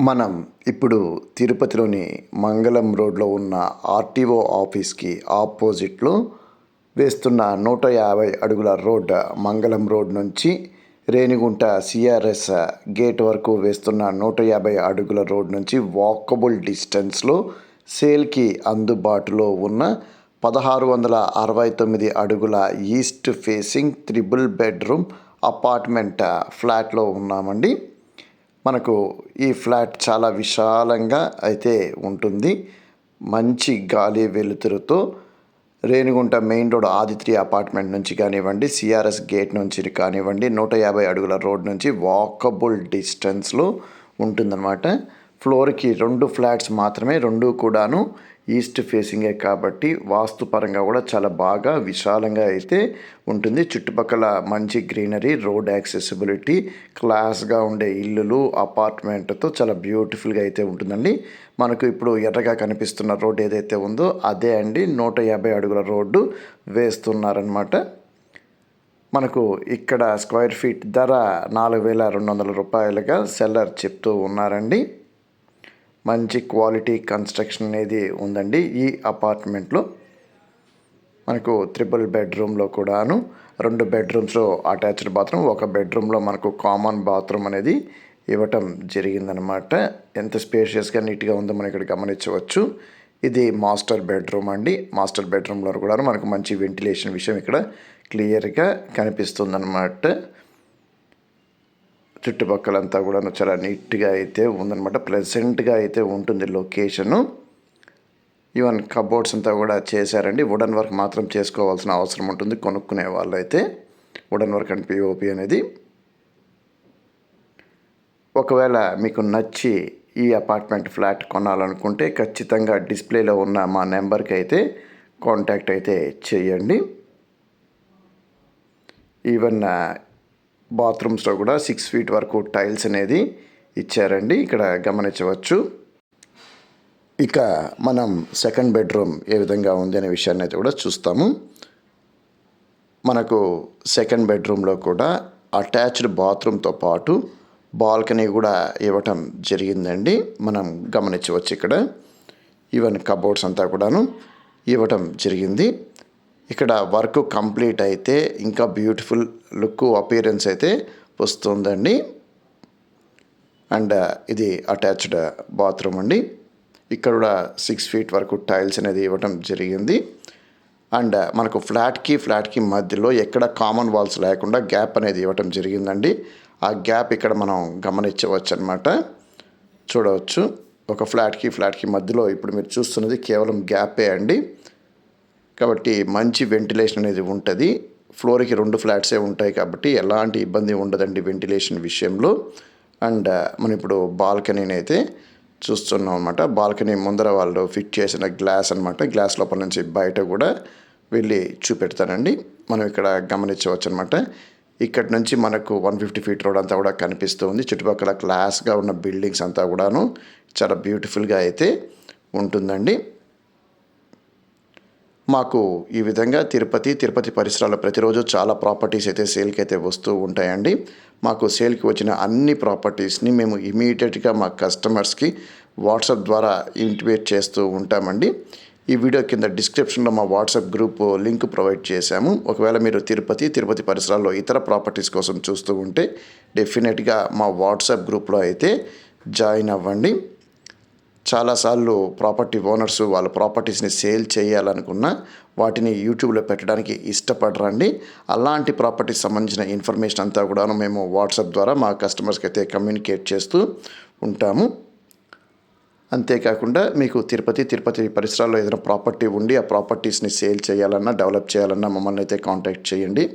మనం ఇప్పుడు తిరుపతిలోని మంగళం రోడ్లో ఉన్న ఆర్టీఓ ఆఫీస్కి ఆపోజిట్లో వేస్తున్న 150 అడుగుల రోడ్ మంగళం రోడ్ నుంచి రేణిగుంట సిఆర్ఎస్ గేట్ వరకు వేస్తున్న 150 అడుగుల రోడ్ నుంచి వాకబుల్ డిస్టెన్స్లో సేల్కి అందుబాటులో ఉన్న 1669 అడుగుల east facing triple bedroom apartment ఫ్లాట్లో ఉన్నామండి. మనకు ఈ ఫ్లాట్ చాలా విశాలంగా అయితే ఉంటుంది. మంచి గాలి వెలుతురుతో Renigunta main road Aditri apartment నుంచి కానివ్వండి, సిఆర్ఎస్ గేట్ నుంచి కానివ్వండి, 150 అడుగుల రోడ్ నుంచి వాకబుల్ డిస్టెన్స్లో ఉంటుందన్నమాట. ఫ్లోర్కి 2 ఫ్లాట్స్ మాత్రమే, 2 కూడాను ఈస్ట్ ఫేసింగే కాబట్టి వాస్తుపరంగా కూడా చాలా బాగా విశాలంగా అయితే ఉంటుంది. చుట్టుపక్కల మంచి గ్రీనరీ, రోడ్ యాక్సెసిబిలిటీ, క్లాస్గా ఉండే ఇల్లులు, అపార్ట్మెంట్తో చాలా బ్యూటిఫుల్గా అయితే ఉంటుందండి. మనకు ఇప్పుడు ఎర్రగా కనిపిస్తున్న రోడ్డు ఏదైతే ఉందో అదే అండి 150 అడుగుల రోడ్డు వేస్తున్నారనమాట. మనకు ఇక్కడ స్క్వేర్ ఫీట్ ధర 4200 రూపాయలుగా సెల్లర్ చెప్తూ ఉన్నారండి. మంచి క్వాలిటీ కన్స్ట్రక్షన్ అనేది ఉందండి ఈ అపార్ట్మెంట్లో. మనకు త్రిబుల్ బెడ్రూమ్లో కూడాను 2 బెడ్రూమ్స్లో అటాచ్డ్ బాత్రూమ్, 1 బెడ్రూమ్లో మనకు కామన్ బాత్రూమ్ అనేది ఇవ్వటం జరిగిందనమాట. ఎంత స్పేషియస్గా నీట్గా ఉందో మనం ఇక్కడ గమనించవచ్చు. ఇది మాస్టర్ బెడ్రూమ్ అండి. మాస్టర్ బెడ్రూమ్లో కూడా మనకు మంచి వెంటిలేషన్ విషయం ఇక్కడ క్లియర్గా కనిపిస్తుందన్నమాట. చుట్టుపక్కలంతా కూడా చాలా నీట్గా అయితే ఉందన్నమాట. ప్లెజెంట్గా అయితే ఉంటుంది లొకేషను. ఈవెన్ కబోర్డ్స్ అంతా కూడా చేశారండి. వుడన్ వర్క్ మాత్రం చేసుకోవాల్సిన అవసరం ఉంటుంది కొనుక్కునే వాళ్ళు అయితే, వుడన్ వర్క్ అండ్ పిఓపి అనేది. ఒకవేళ మీకు నచ్చి ఈ అపార్ట్మెంట్ ఫ్లాట్ కొనాలనుకుంటే ఖచ్చితంగా డిస్ప్లేలో ఉన్న మా నెంబర్కి అయితే కాంటాక్ట్ అయితే చేయండి. ఈవెన్ బాత్రూమ్స్లో కూడా 6 ఫీట్ వరకు టైల్స్ అనేది ఇచ్చారండి, ఇక్కడ గమనించవచ్చు. ఇక మనం సెకండ్ బెడ్రూమ్ ఏ విధంగా ఉంది అనే విషయాన్ని అయితే కూడా చూస్తాము. మనకు సెకండ్ బెడ్రూమ్లో కూడా అటాచ్డ్ బాత్రూమ్తో పాటు బాల్కనీ కూడా ఇవ్వటం జరిగిందండి. మనం గమనించవచ్చు ఇక్కడ. ఈవెన్ కబోర్డ్స్ అంతా కూడాను ఇవ్వటం జరిగింది. ఇక్కడ వర్క్ కంప్లీట్ అయితే ఇంకా బ్యూటిఫుల్ లుక్ అపియరెన్స్ అయితే వస్తుందండి. అండ్ ఇది అటాచ్డ్ బాత్రూమ్ అండి. ఇక్కడ కూడా 6 ఫీట్ వరకు టైల్స్ అనేది ఇవ్వటం జరిగింది. అండ్ మనకు ఫ్లాట్కి మధ్యలో ఎక్కడ కామన్ వాల్స్ లేకుండా గ్యాప్ అనేది ఇవ్వటం జరిగిందండి. ఆ గ్యాప్ ఇక్కడ మనం గమనించవచ్చు అనమాట. చూడవచ్చు, ఒక ఫ్లాట్కి మధ్యలో ఇప్పుడు మీరు చూస్తున్నది కేవలం గ్యాపే అండి. కాబట్టి మంచి వెంటిలేషన్ అనేది ఉంటుంది. ఫ్లోర్కి 2 ఫ్లాట్సే ఉంటాయి కాబట్టి ఎలాంటి ఇబ్బంది ఉండదండి వెంటిలేషన్ విషయంలో. అండ్ మనం ఇప్పుడు బాల్కనీని అయితే చూస్తున్నాం అనమాట. బాల్కనీ ముందర వాళ్ళు ఫిట్ చేసిన గ్లాస్ అనమాట. గ్లాస్ లోపల నుంచి బయట కూడా వెళ్ళి చూపెడతానండి. మనం ఇక్కడ గమనించవచ్చు అనమాట. ఇక్కడ నుంచి మనకు 150 ఫీట్ రోడ్ అంతా కూడా కనిపిస్తూ ఉంది. చుట్టుపక్కల క్లాస్గా ఉన్న బిల్డింగ్స్ అంతా కూడాను చాలా బ్యూటిఫుల్గా అయితే ఉంటుందండి. మాకు ఈ విధంగా తిరుపతి పరిసరాల్లో ప్రతిరోజు చాలా ప్రాపర్టీస్ అయితే సేల్కి అయితే వస్తూ ఉంటాయండి. మాకు సేల్కి వచ్చిన అన్ని ప్రాపర్టీస్ని మేము ఇమీడియట్గా మా కస్టమర్స్కి వాట్సాప్ ద్వారా ఇంటిమేట్ చేస్తూ ఉంటామండి. ఈ వీడియో కింద డిస్క్రిప్షన్లో మా వాట్సాప్ గ్రూప్ లింక్ ప్రొవైడ్ చేశాము. ఒకవేళ మీరు తిరుపతి పరిసరాల్లో ఇతర ప్రాపర్టీస్ కోసం చూస్తూ ఉంటే డెఫినెట్గా మా వాట్సాప్ గ్రూప్లో అయితే జాయిన్ అవ్వండి. చాలాసార్లు ప్రాపర్టీ ఓనర్స్ వాళ్ళ ప్రాపర్టీస్ని సేల్ చేయాలనుకున్నా వాటిని యూట్యూబ్లో పెట్టడానికి ఇష్టపడరండి. అలాంటి ప్రాపర్టీస్ సంబంధించిన ఇన్ఫర్మేషన్ అంతా కూడా మేము వాట్సాప్ ద్వారా మా కస్టమర్స్కి అయితే కమ్యూనికేట్ చేస్తూ ఉంటాము. అంతేకాకుండా మీకు తిరుపతి పరిసరాల్లో ఏదైనా ప్రాపర్టీ ఉండి ఆ ప్రాపర్టీస్ని సేల్ చేయాలన్నా, డెవలప్ చేయాలన్నా మమ్మల్ని అయితే కాంటాక్ట్ చేయండి.